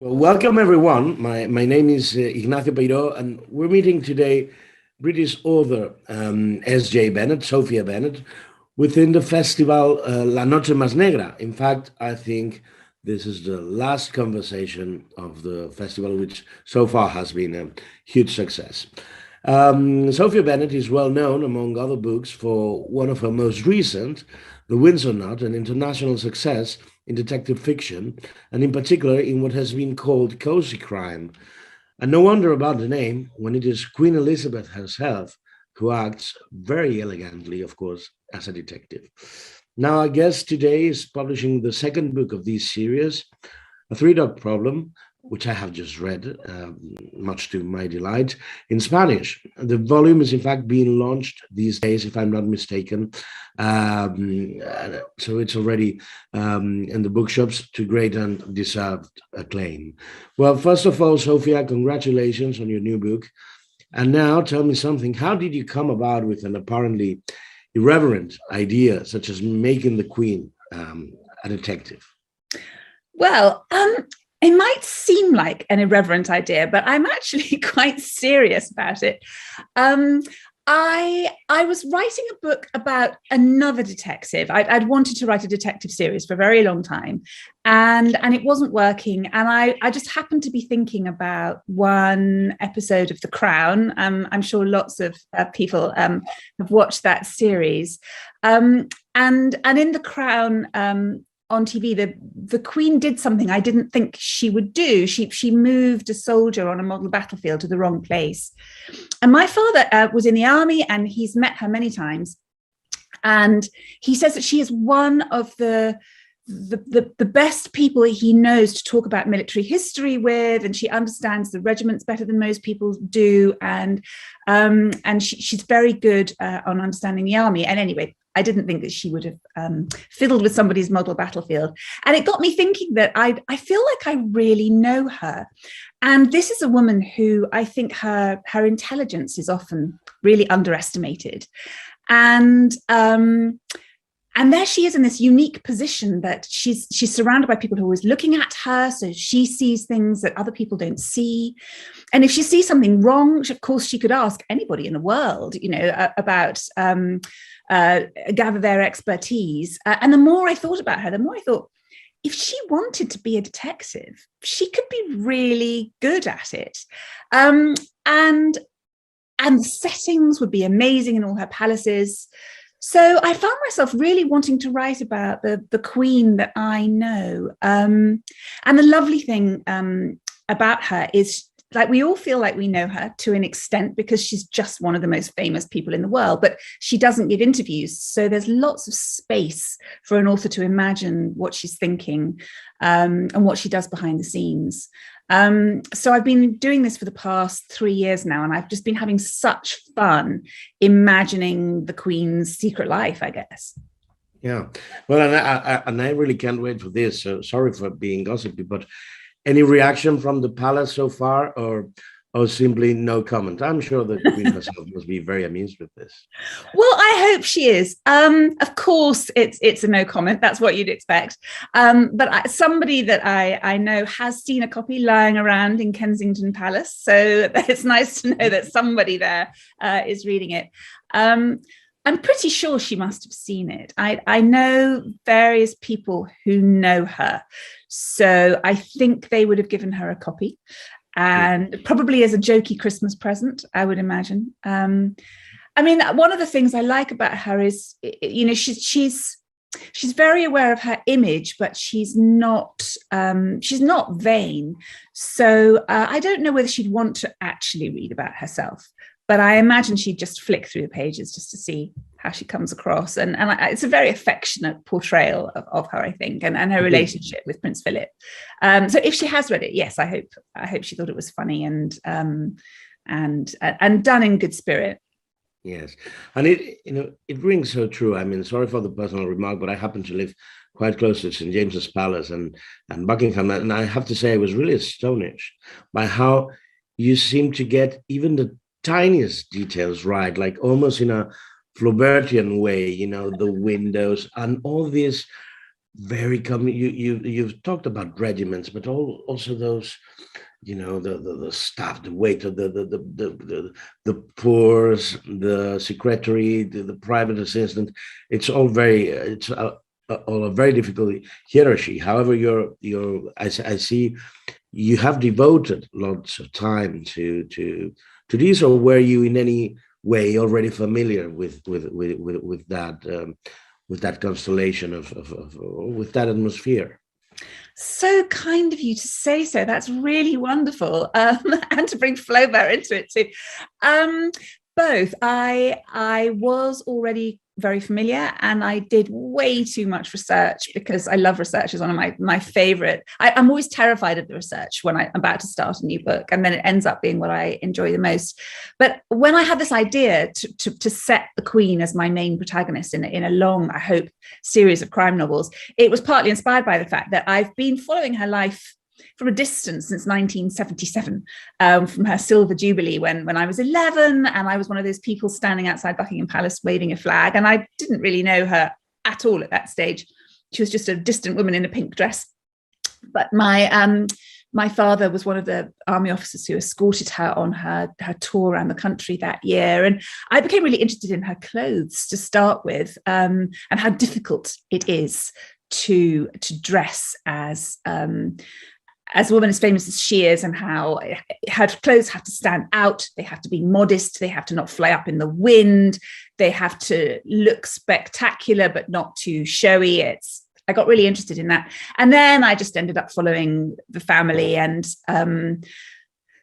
Well, welcome everyone. My name is Ignacio Peyró, and we're meeting today British author S.J. Bennett, Sophia Bennett, within the festival La Noche Más Negra. In fact, I think this is the last conversation of the festival, which so far has been a huge success. Sophia Bennett is well known, among other books, for one of her most recent, The Windsor Knot, an international success in detective fiction, and in particular in what has been called cozy crime. And no wonder about the name when it is Queen Elizabeth herself who acts very elegantly, of course, as a detective. Now, our guest today is publishing the second book of this series, A Three-Dog Problem, which I have just read, much to my delight, in Spanish. The volume is in fact being launched these days, if I'm not mistaken. So it's already in the bookshops to great and deserved acclaim. Well, first of all, Sophia, congratulations on your new book. And now tell me something. How did you come about with an apparently irreverent idea, such as making the Queen a detective? Well, it might seem like an irreverent idea, but I'm actually quite serious about it. I was writing a book about another detective. I'd wanted to write a detective series for a very long time, and it wasn't working. And I just happened to be thinking about one episode of The Crown. I'm sure lots of people have watched that series. And in The Crown, on TV, the Queen did something I didn't think she would do. She moved a soldier on a model battlefield to the wrong place. And my father was in the army, and he's met her many times. And he says that she is one of the best people he knows to talk about military history with, and she understands the regiments better than most people do. And she's very good on understanding the army. And anyway, I didn't think that she would have fiddled with somebody's model battlefield. And it got me thinking that I feel like I really know her. And this is a woman who I think her intelligence is often really underestimated. And there she is in this unique position that she's surrounded by people who are always looking at her. So she sees things that other people don't see. And if she sees something wrong, of course, she could ask anybody in the world, about gather their expertise. And the more I thought about her, the more I thought, if she wanted to be a detective, she could be really good at it. And the settings would be amazing in all her palaces. So I found myself really wanting to write about the Queen that I know. And the lovely thing about her is, like, we all feel like we know her to an extent because she's just one of the most famous people in the world, but she doesn't give interviews. So there's lots of space for an author to imagine what she's thinking and what she does behind the scenes. So I've been doing this for the past 3 years now, and I've just been having such fun imagining the Queen's secret life, I guess. Yeah, well, and I really can't wait for this. So sorry for being gossipy, but any reaction from the palace so far, or simply no comment? I'm sure the Queen herself must be very amused with this. Well, I hope she is. Of course, it's a no comment. That's what you'd expect. But somebody that I know has seen a copy lying around in Kensington Palace, so it's nice to know that somebody there is reading it. I'm pretty sure she must have seen it. I know various people who know her, so I think they would have given her a copy, and probably as a jokey Christmas present, I would imagine. I mean, one of the things I like about her is, she's very aware of her image, but she's not vain. So I don't know whether she'd want to actually read about herself, but I imagine she'd just flick through the pages just to see how she comes across. And it's a very affectionate portrayal of her, I think, and her relationship with Prince Philip. So if she has read it, yes, I hope she thought it was funny and done in good spirit. Yes, and it rings so true. I mean, sorry for the personal remark, but I happen to live quite close to St. James's Palace and Buckingham, and I have to say I was really astonished by how you seem to get even the tiniest details right, like almost in a Flaubertian way, the windows and all these very you've talked about regiments, but also those, the staff, the waiter, the poors, the secretary, the private assistant. It's all all a very difficult hierarchy. However, I see you have devoted lots of time to these, or were you in any way already familiar with that with that constellation of with that atmosphere? So kind of you to say so. That's really wonderful, and to bring Flaubert into it too. Both. I was already very familiar, and I did way too much research because I love research. Is one of my favorite. I'm always terrified of the research when I'm about to start a new book, and then it ends up being what I enjoy the most. But when I had this idea to set the Queen as my main protagonist in a long, I hope, series of crime novels, it was partly inspired by the fact that I've been following her life from a distance since 1977, from her silver jubilee when I was 11, and I was one of those people standing outside Buckingham Palace waving a flag, and I didn't really know her at all at that stage. She was just a distant woman in a pink dress. But my father was one of the army officers who escorted her on her tour around the country that year, and I became really interested in her clothes to start with, and how difficult it is to dress as a woman as famous as she is, and how her clothes have to stand out, they have to be modest, they have to not fly up in the wind, they have to look spectacular but not too showy. I got really interested in that. And then I just ended up following the family. And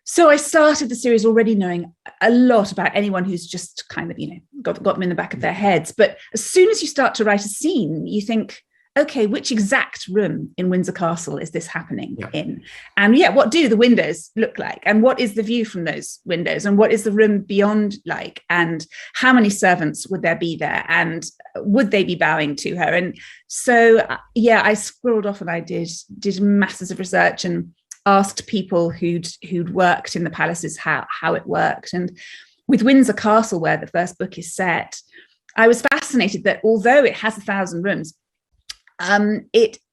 so I started the series already knowing a lot about anyone who's just kind of, got them in the back of their heads. But as soon as you start to write a scene, you think, okay, which exact room in Windsor Castle is this happening in? And what do the windows look like? And what is the view from those windows? And what is the room beyond like? And how many servants would there be there? And would they be bowing to her? And so, I squirreled off and I did masses of research and asked people who'd worked in the palaces how it worked. And with Windsor Castle, where the first book is set, I was fascinated that although it has 1,000 rooms,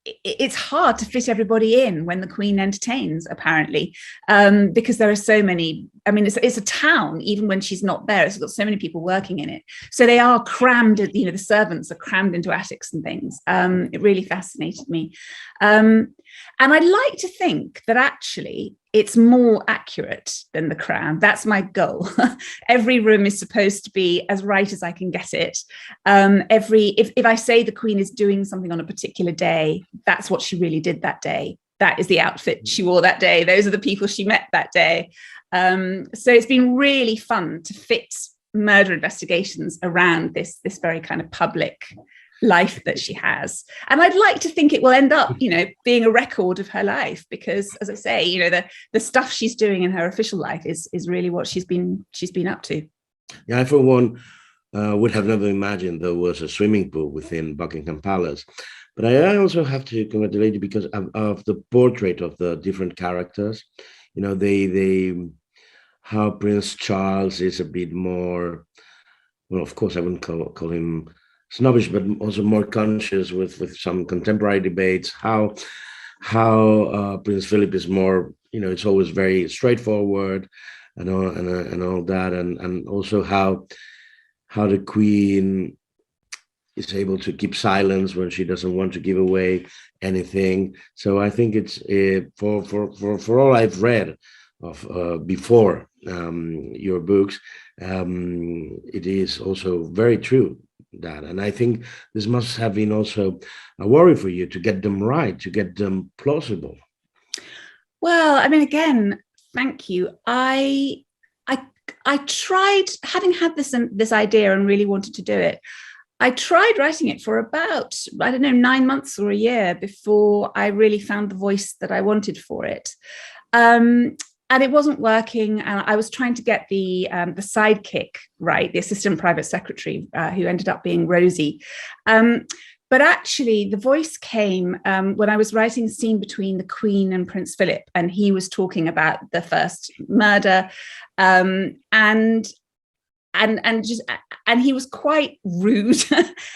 it's hard to fit everybody in when the Queen entertains, apparently, because there are so many. I mean, it's a town, even when she's not there. It's got so many people working in it. So they are crammed, the servants are crammed into attics and things. It really fascinated me. And I'd like to think that actually it's more accurate than The Crown. That's my goal. Every room is supposed to be as right as I can get it. If I say the Queen is doing something on a particular day, that's what she really did that day. That is the outfit she wore that day. Those are the people she met that day. So it's been really fun to fit murder investigations around this very kind of public life that she has. And I'd like to think it will end up, being a record of her life, because, as I say, the stuff she's doing in her official life is really what she's been up to. Yeah, I, for one, would have never imagined there was a swimming pool within Buckingham Palace. But I also have to congratulate you because of the portrait of the different characters. How Prince Charles is a bit more, well, of course, I wouldn't call him snobbish, but also more conscious with some contemporary debates. How Prince Philip is more, it's always very straightforward and all that, and also how the Queen is able to keep silence when she doesn't want to give away anything. So I think it's for all I've read of before your books, it is also very true that. And I think this must have been also a worry for you to get them right, to get them plausible. Well, I mean, again, thank you. I tried, having had this idea and really wanted to do it, I tried writing it for about, 9 months or a year before I really found the voice that I wanted for it. And it wasn't working. And I was trying to get the sidekick right, the assistant private secretary, who ended up being Rosie. But actually, the voice came when I was writing a scene between the Queen and Prince Philip, and he was talking about the first murder. And and he was quite rude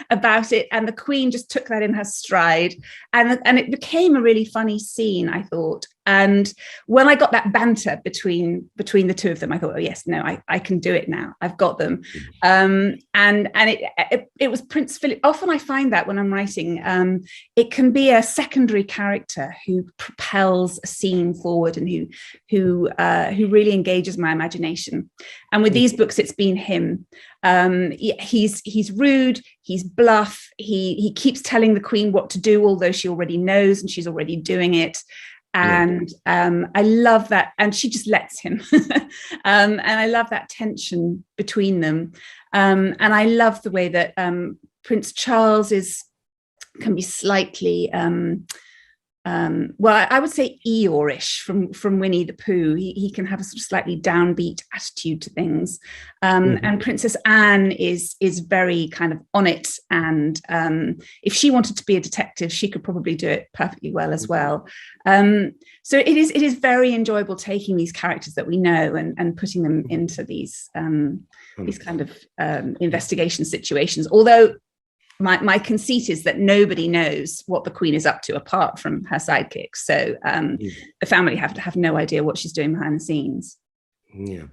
about it, and the Queen just took that in her stride, and it became a really funny scene, I thought. And when I got that banter between the two of them, I thought, oh yes, no, I can do it now. I've got them. And it was Prince Philip. Often I find that when I'm writing, it can be a secondary character who propels a scene forward and who really engages my imagination. And with these books, it's been him. He's rude, he's bluff, he keeps telling the Queen what to do, although she already knows and she's already doing it. And I love that, and she just lets him. And I love that tension between them. And I love the way that Prince Charles can be slightly well, I would say Eeyore-ish from Winnie the Pooh. He can have a sort of slightly downbeat attitude to things. And Princess Anne is very kind of on it. And if she wanted to be a detective, she could probably do it perfectly well as well. So it is very enjoyable taking these characters that we know and putting them into these kind of investigation situations. Although my conceit is that nobody knows what the Queen is up to apart from her sidekicks. So the family have to have no idea what she's doing behind the scenes. Yeah.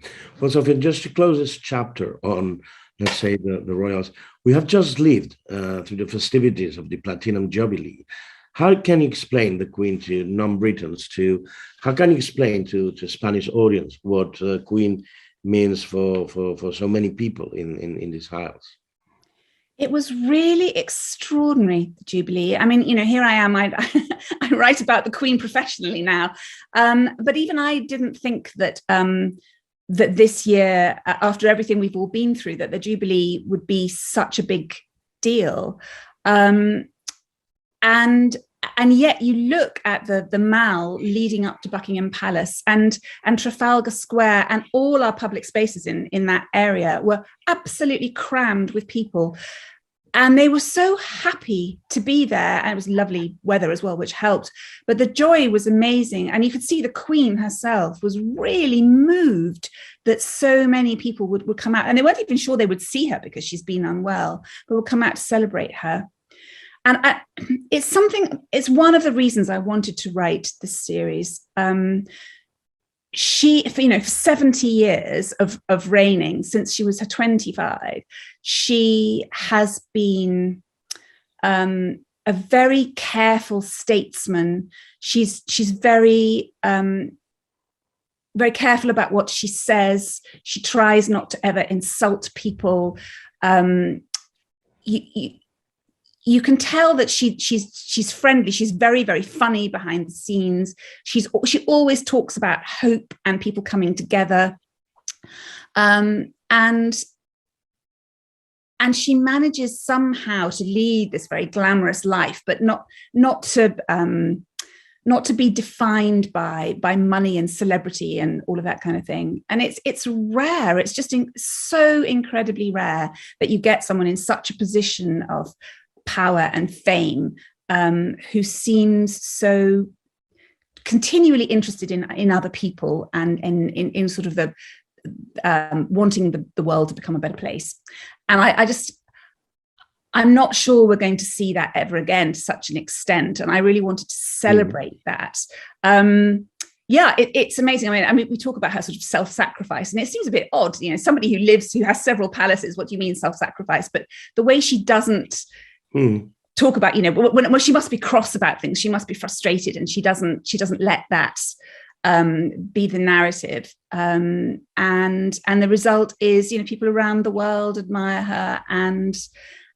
Well, Sophia, just to close this chapter on, let's say, the royals, we have just lived through the festivities of the Platinum Jubilee. How can you explain the Queen to non-Britons? How can you explain to Spanish audience what Queen means for so many people in these isles? It was really extraordinary, the Jubilee. I mean, here I am, I write about the Queen professionally now. But even I didn't think that that this year, after everything we've all been through, that the Jubilee would be such a big deal. And yet you look at the Mall leading up to Buckingham Palace and Trafalgar Square, and all our public spaces in that area were absolutely crammed with people. And they were so happy to be there. And it was lovely weather as well, which helped. But the joy was amazing. And you could see the Queen herself was really moved that so many people would come out. And they weren't even sure they would see her because she's been unwell, but would come out to celebrate her. And it's one of the reasons I wanted to write this series. She, for 70 years of reigning, since she was 25, she has been a very careful statesman. She's very very careful about what she says. She tries not to ever insult people. You can tell that she's friendly. She's very, very funny behind the scenes. She always talks about hope and people coming together, and she manages somehow to lead this very glamorous life, but not to be defined by money and celebrity and all of that kind of thing. And it's rare. It's just so incredibly rare that you get someone in such a position of power and fame who seems so continually interested in other people and in sort of the wanting the world to become a better place. And I'm not sure we're going to see that ever again to such an extent. And I really wanted to celebrate that. It's amazing. I mean, we talk about her sort of self-sacrifice, and it seems a bit odd, somebody who has several palaces, what do you mean self-sacrifice? But the way she doesn't talk about, when she must be cross about things, she must be frustrated, and she doesn't let that be the narrative. And the result is, people around the world admire her and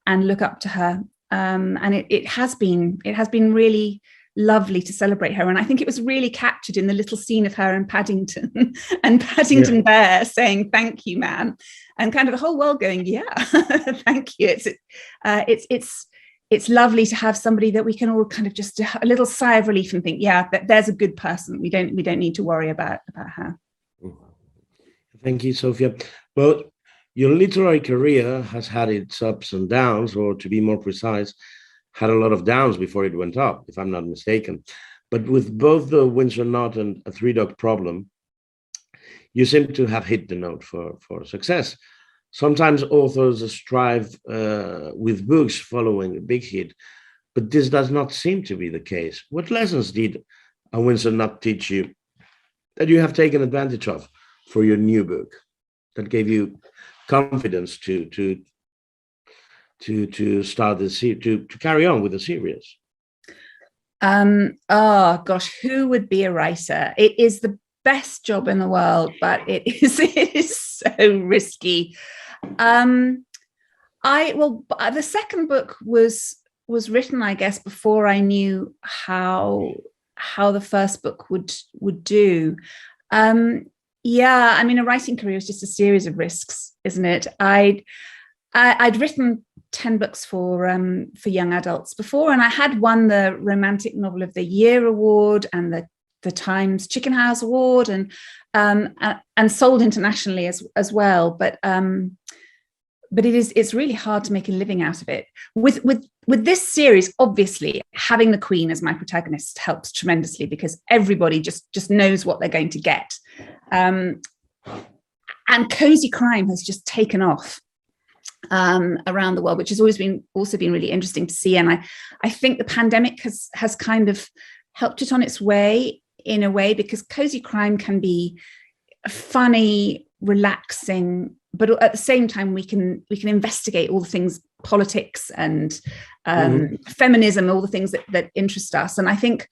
look up to her. And it has been really lovely to celebrate her. And I think it was really captured in the little scene of her in Paddington and Paddington Bear saying, "Thank you, ma'am," and kind of the whole world going, "Yeah, thank you." It's lovely to have somebody that we can all kind of just a little sigh of relief and think, yeah, there's a good person. We don't need to worry about her. Thank you, Sophia. Well, your literary career has had its ups and downs, or to be more precise, had a lot of downs before it went up, if I'm not mistaken. But with both the Windsor Knot and A Three Dog Problem, you seem to have hit the note for success. Sometimes authors strive with books following a big hit, but this does not seem to be the case. What lessons did Windsor not teach you that you have taken advantage of for your new book that gave you confidence to start this to carry on with the series? Oh gosh, who would be a writer? It is the best job in the world, but it is so risky. The second book was written, I guess, before I knew how the first book would do. I mean, a writing career is just a series of risks, isn't it? I'd written 10 books for young adults before, and I had won the Romantic Novel of the Year award and the Times Chicken House award, and sold internationally as well. But it's really hard to make a living out of it. With this series, obviously, having the Queen as my protagonist helps tremendously because everybody just knows what they're going to get. And cozy crime has just taken off around the world, which has always been really interesting to see. And I think the pandemic has kind of helped it on its way in a way, because cozy crime can be funny, relaxing, but at the same time we can investigate all the things, politics and feminism, all the things that interest us. And I think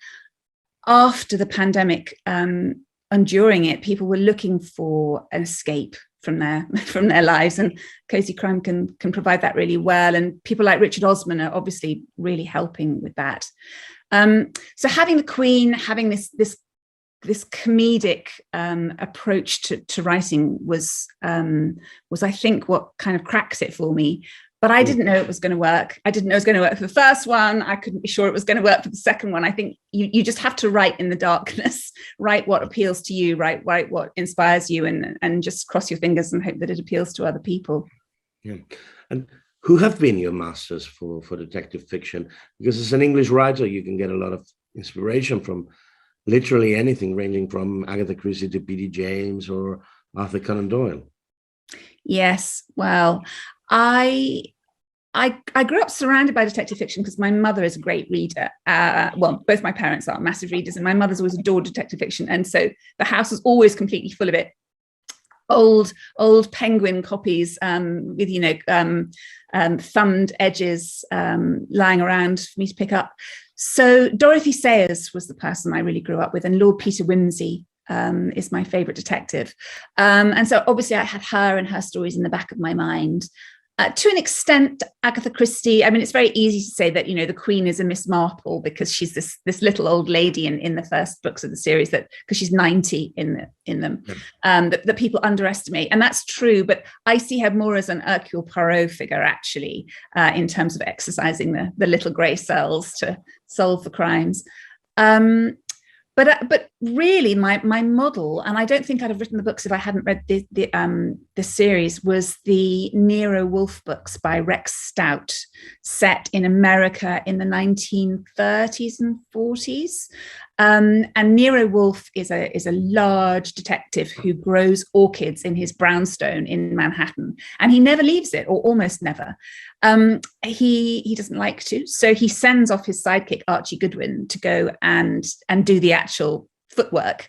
after the pandemic and during it, people were looking for an escape from their lives, and cozy crime can provide that really well. And people like Richard Osman are obviously really helping with that. So having the Queen, having this comedic approach to writing was I think what kind of cracks it for me. But I didn't know it was going to work. I didn't know it was going to work for the first one. I couldn't be sure it was going to work for the second one. I think you just have to write in the darkness, write what appeals to you, write what inspires you, and just cross your fingers and hope that it appeals to other people. Yeah. And who have been your masters for detective fiction? Because as an English writer, you can get a lot of inspiration from literally anything, ranging from Agatha Christie to P.D. James or Arthur Conan Doyle. Yes, well, I grew up surrounded by detective fiction because my mother is a great reader. Both my parents are massive readers, and my mother's always adored detective fiction, and so the house was always completely full of it. Old Penguin copies with thumbed edges lying around for me to pick up. So Dorothy Sayers was the person I really grew up with, and Lord Peter Wimsey is my favourite detective. And so obviously I had her and her stories in the back of my mind. To an extent, Agatha Christie, I mean, it's very easy to say that, the Queen is a Miss Marple because she's this little old lady in the first books of the series, that because she's 90 in them, that people underestimate. And that's true, but I see her more as an Hercule Poirot figure, actually, in terms of exercising the little grey cells to solve the crimes. But really, my model, and I don't think I'd have written the books if I hadn't read the series, was the Nero Wolfe books by Rex Stout, set in America in the 1930s and 40s. And Nero Wolfe is a large detective who grows orchids in his brownstone in Manhattan, and he never leaves it, or almost never. He doesn't like to, so he sends off his sidekick Archie Goodwin to go and do the actual footwork.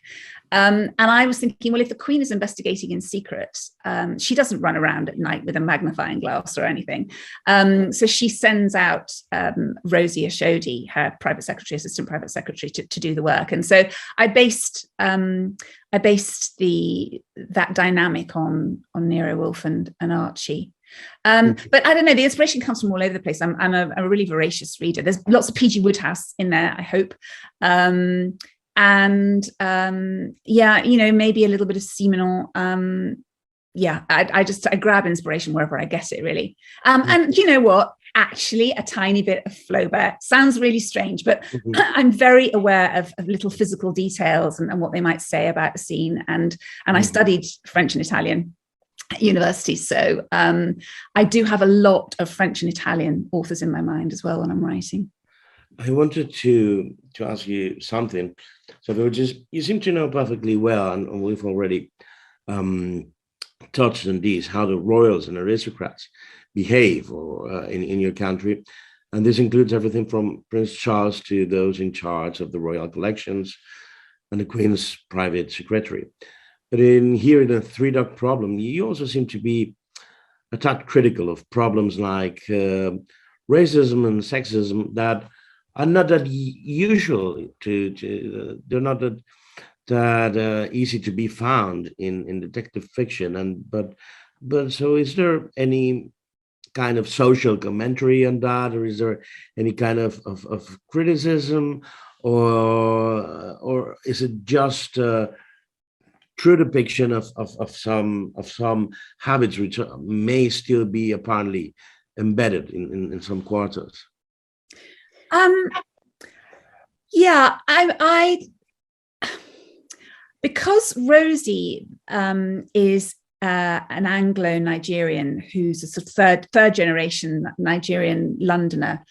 And I was thinking, well, if the Queen is investigating in secret, she doesn't run around at night with a magnifying glass or anything. So she sends out Rosie Ashodi, her assistant private secretary, to do the work. And so I based that dynamic on Nero Wolfe and Archie. But I don't know, the inspiration comes from all over the place. I'm a really voracious reader. There's lots of P.G. Wodehouse in there, I hope. Maybe a little bit of Simenon. I grab inspiration wherever I get it, really. And you know what? Actually, a tiny bit of Flaubert sounds really strange, but I'm very aware of little physical details and what they might say about a scene. And I studied French and Italian at university, so I do have a lot of French and Italian authors in my mind as well when I'm writing. I wanted to ask you something. So you seem to know perfectly well, and we've already touched on these, how the royals and aristocrats behave or in your country. And this includes everything from Prince Charles to those in charge of the royal collections and the Queen's private secretary. But here in the Three Dog Problem, you also seem to be a tad critical of problems like racism and sexism that are not that usual they're not that easy to be found in detective fiction. But so is there any kind of social commentary on that, or is there any kind of criticism, or is it just true depiction of some habits which may still be apparently embedded in some quarters? Yeah, I because Rosie is an Anglo-Nigerian who's a sort of third generation Nigerian Londoner.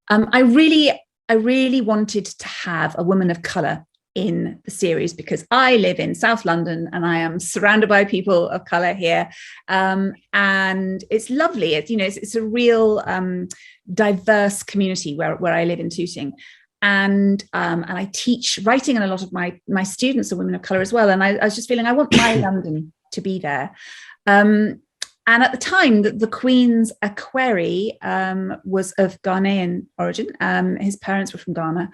I really wanted to have a woman of colour in the series because I live in South London and I am surrounded by people of colour here, and it's lovely. It's a real diverse community where I live in Tooting. And I teach writing, and a lot of my students are women of colour as well. And I was just feeling I want my London to be there. And at the time, the Queen's equerry was of Ghanaian origin. His parents were from Ghana,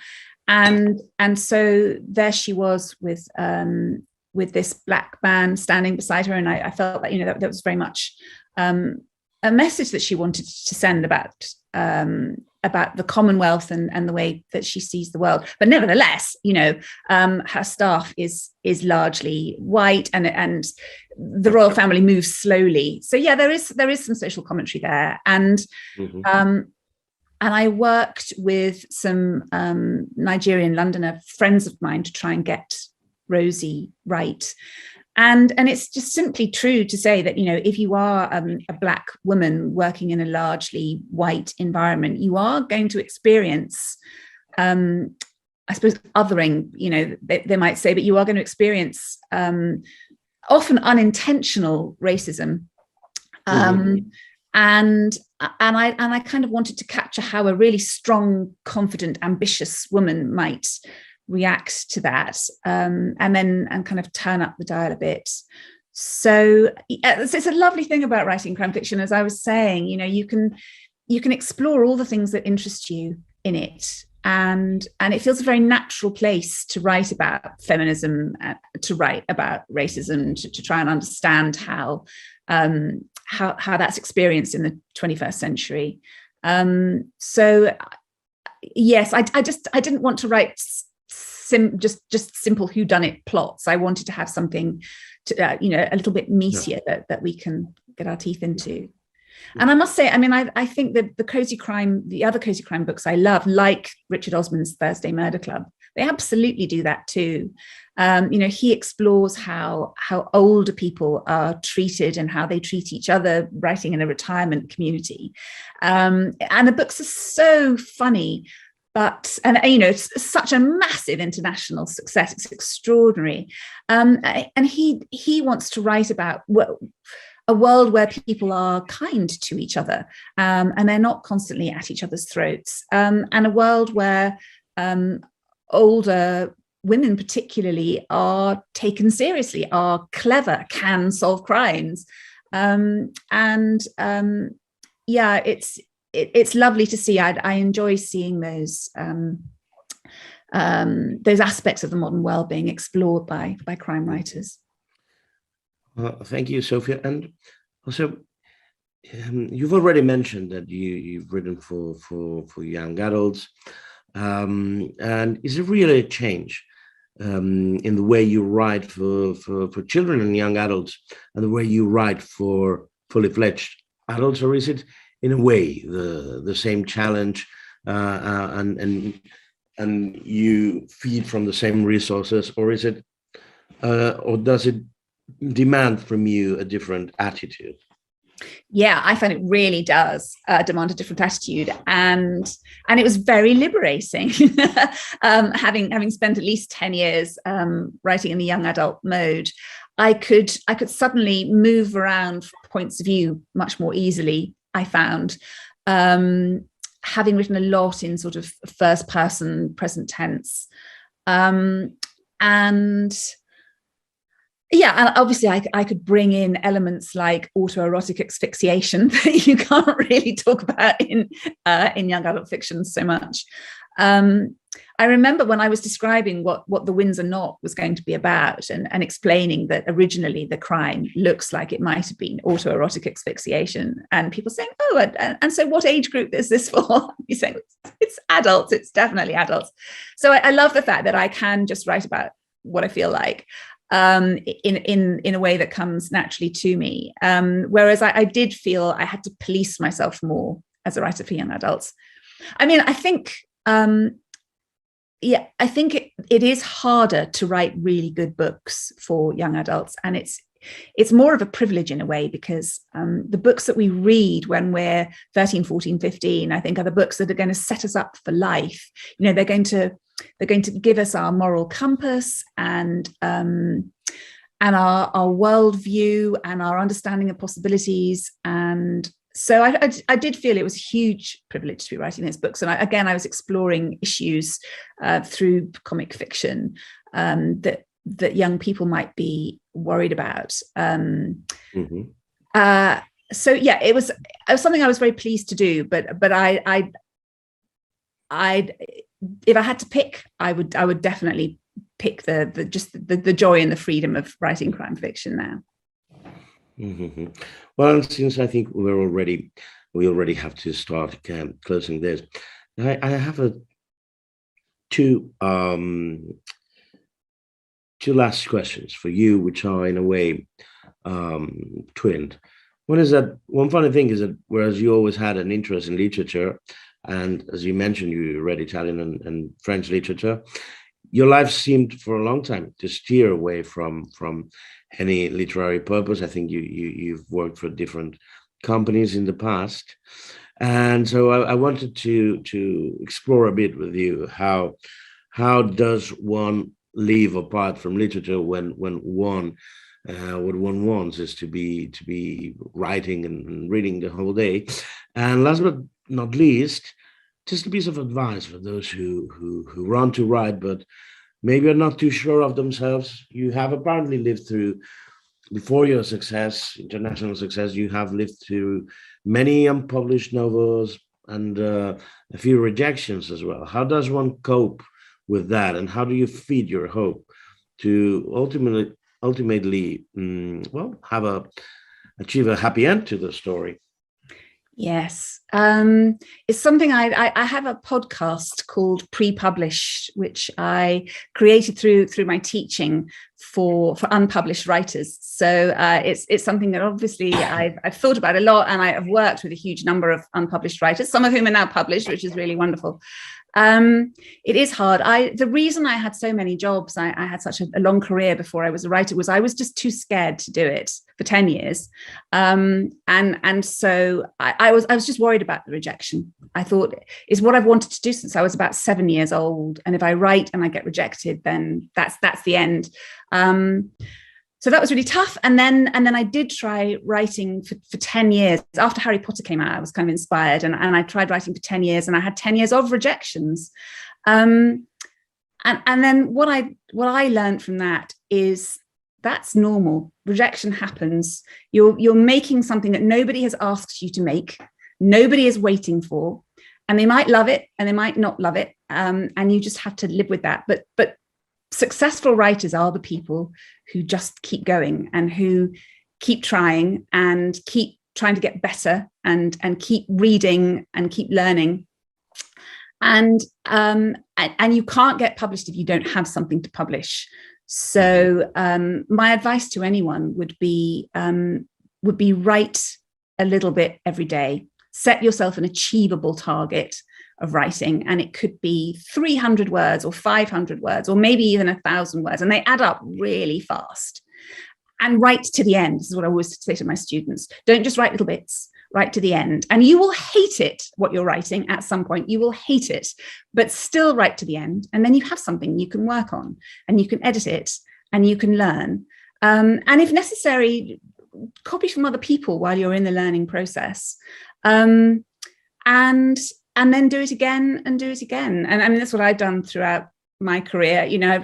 and so there she was with this black man standing beside her, and I felt that that was very much a message that she wanted to send about the Commonwealth and the way that she sees the world. But nevertheless, her staff is largely white, and the royal family moves slowly. So yeah, there is some social commentary there, and I worked with some Nigerian Londoner friends of mine to try and get Rosie right. And it's just simply true to say that, if you are a Black woman working in a largely white environment, you are going to experience, I suppose, othering, they might say, but you are going to experience often unintentional racism. And I kind of wanted to capture how a really strong, confident, ambitious woman might react to that, and kind of turn up the dial a bit. So it's a lovely thing about writing crime fiction, as I was saying. You can explore all the things that interest you in it, and it feels a very natural place to write about feminism, to write about racism, to try and understand how that's experienced in the 21st century. So yes, I didn't want to write just simple whodunit plots. I wanted to have something to, a little bit meatier that we can get our teeth into. And I must say, I think that the other cozy crime books I love, like Richard Osman's Thursday Murder Club, they absolutely do that too. He explores how older people are treated and how they treat each other, writing in a retirement community. And the books are so funny. But it's such a massive international success. It's extraordinary, and he wants to write about a world where people are kind to each other, and they're not constantly at each other's throats, and a world where older women, particularly, are taken seriously, are clever, can solve crimes, It's lovely to see. I enjoy seeing those aspects of the modern world being explored by crime writers. Thank you, Sophia. And also, you've already mentioned that you've written for young adults, and is it really a change in the way you write for children and young adults, and the way you write for fully fledged adults, or is it in a way the same challenge, and you feed from the same resources, or is it or does it demand from you a different attitude? Yeah, I find it really does demand a different attitude, and it was very liberating. Having spent at least 10 years writing in the young adult mode, I could suddenly move around points of view much more easily, I found, having written a lot in sort of first person, present tense. And yeah, and obviously I could bring in elements like autoerotic asphyxiation that you can't really talk about in young adult fiction so much. I remember when I was describing what The Winds Are Not was going to be about, and explaining that originally the crime looks like it might have been autoerotic asphyxiation, and people saying, oh, and so what age group is this for? You're saying, it's adults, it's definitely adults. So I love the fact that I can just write about what I feel like, in a way that comes naturally to me. Whereas I did feel I had to police myself more as a writer for young adults. I mean, I think, I think it is harder to write really good books for young adults. And it's more of a privilege in a way, because the books that we read when we're 13, 14, 15, I think are the books that are going to set us up for life. You know, they're going to give us our moral compass and our worldview and our understanding of possibilities. And so I did feel it was a huge privilege to be writing these books. And I was exploring issues through comic fiction that young people might be worried about. So yeah, it was something I was very pleased to do. But I if I had to pick, I would definitely pick the joy and the freedom of writing crime fiction now. Mm-hmm. Well, since I think we already have to start closing this, I have two last questions for you, which are in a way twinned. One funny thing is that whereas you always had an interest in literature, and as you mentioned, you read Italian and French literature, your life seemed for a long time to steer away from any literary purpose. I think you've worked for different companies in the past. And so I wanted to explore a bit with you how does one live apart from literature when one what one wants is to be writing and reading the whole day. And last but not least, just a piece of advice for those who want to write but maybe are not too sure of themselves. You have apparently lived through, before your success, international success, you have lived through many unpublished novels and a few rejections as well. How does one cope with that, and how do you feed your hope to ultimately achieve a happy end to the story? Yes, it's something I have a podcast called Pre-Published, which I created through my teaching for unpublished writers. So it's something that obviously I've thought about a lot, and I have worked with a huge number of unpublished writers, some of whom are now published, which is really wonderful. It is hard. The reason I had so many jobs, I had such a long career before I was a writer, was I was just too scared to do it for 10 years. And so I was just worried about the rejection. I thought, it's what I've wanted to do since I was about 7 years old. And if I write and I get rejected, then that's the end. So that was really tough. And then I did try writing for 10 years. After Harry Potter came out, I was kind of inspired, and I tried writing for 10 years, and I had 10 years of rejections. And then what I learned from that is that's normal. Rejection happens. You're making something that nobody has asked you to make. Nobody is waiting for, and they might love it and they might not love it. And you just have to live with that. But successful writers are the people who just keep going and who keep trying and keep trying to get better and keep reading and keep learning. And you can't get published if you don't have something to publish. So my advice to anyone would be write a little bit every day. Set yourself an achievable target of writing, and it could be 300 words or 500 words or maybe even 1,000 words, and they add up really fast. And write to the end. This is what I always say to my students. Don't just write little bits, write to the end. And you will hate it, what you're writing at some point. You will hate it, but still write to the end. And then you have something you can work on, and you can edit it, and you can learn. And if necessary, copy from other people while you're in the learning process. And then do it again and do it again. And I mean, that's what I've done throughout my career. You know,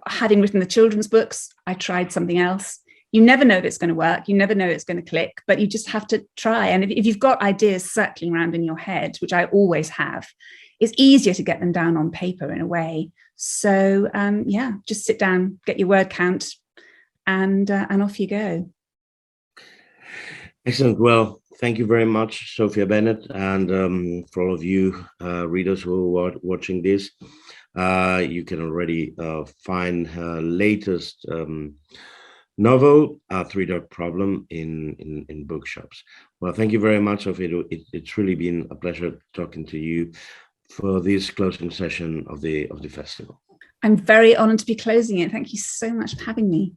having written the children's books, I tried something else. You never know if it's going to work. You never know it's going to click, but you just have to try. And if you've got ideas circling around in your head, which I always have, it's easier to get them down on paper in a way. So yeah, just sit down, get your word count, and off you go. Excellent. Well, thank you very much, Sophia Bennett, and for all of you readers who are watching this, you can already find her latest novel, Three Dog Problem, in bookshops. Well, thank you very much, Sophia. It's really been a pleasure talking to you for this closing session of the festival. I'm very honoured to be closing it. Thank you so much for having me.